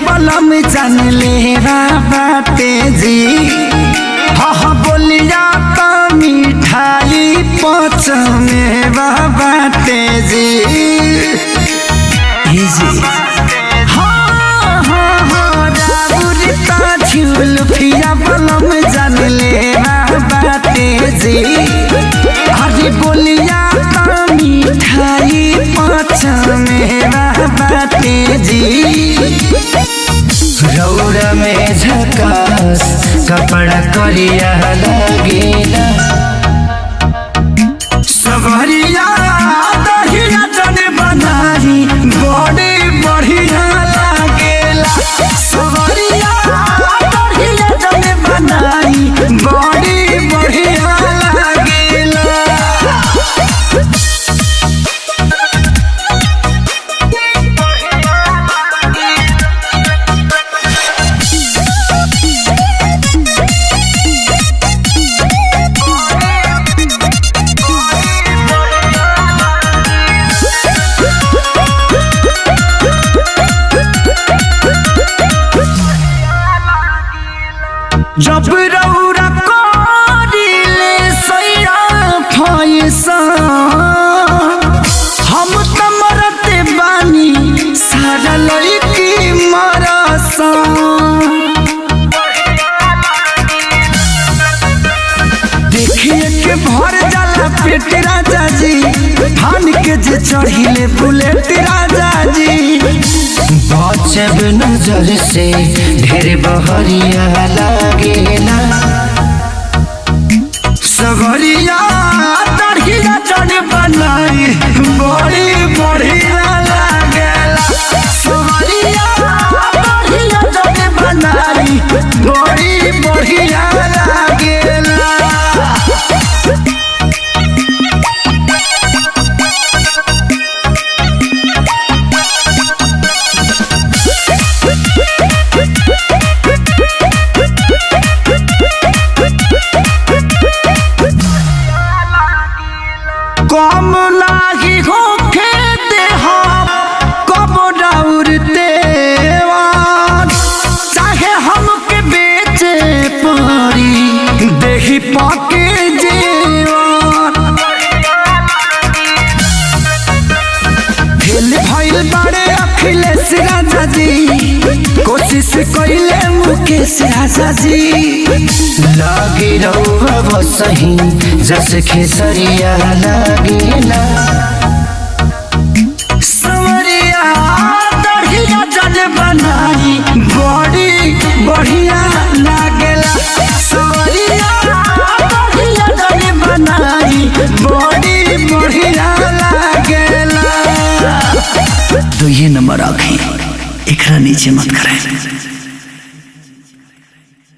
बलम जान ले बाटे जी हाँ बोलिया तो मिठाई पच में बाटे जी हाँ हाँ हाँ राबुरता झुलफिया बलम जान ले बाटे जी अरे बोलिया तो मिठाई पच में बाटे जी रौरा में झकास कपड़ा करिया लगेला सवरिया दहिया जने बनाई बड़े बढ़िया लागेला सवरिया दहिया जने बनाई बड़े बढ़िया लागेला जब रौरा करिले सैया फैसा हम त मरते बानी सारा लड़की मरसा देखिए के भर जाला पेट राजा जी थान के जे चढ़िले बुलेट राजा जी बचब नजर से ढेर बहरिया लागेला सवरिया दहिया जने बनाई बड़ी बढ़िया लागेला सवरिया दहिया जने बनाई बड़ी बढ़िया लागेला कम लागी होके देहा कब दौड़ते चाहे हमके बेचे पड़ी देही पाके जेवान फेल भइल बड़े अखिलेश राजा जी कोशिश कइले मुकेश राजा जी लागे रहुआ बसही जस खेसरिया लागेला सवरिया दहिया जन बनाई बड़ी बढ़िया लागेला सवरिया दहिया जन बनाई बड़ी बढ़िया लागेला तो ये नंबर आखिर एकरा नीचे मत करें।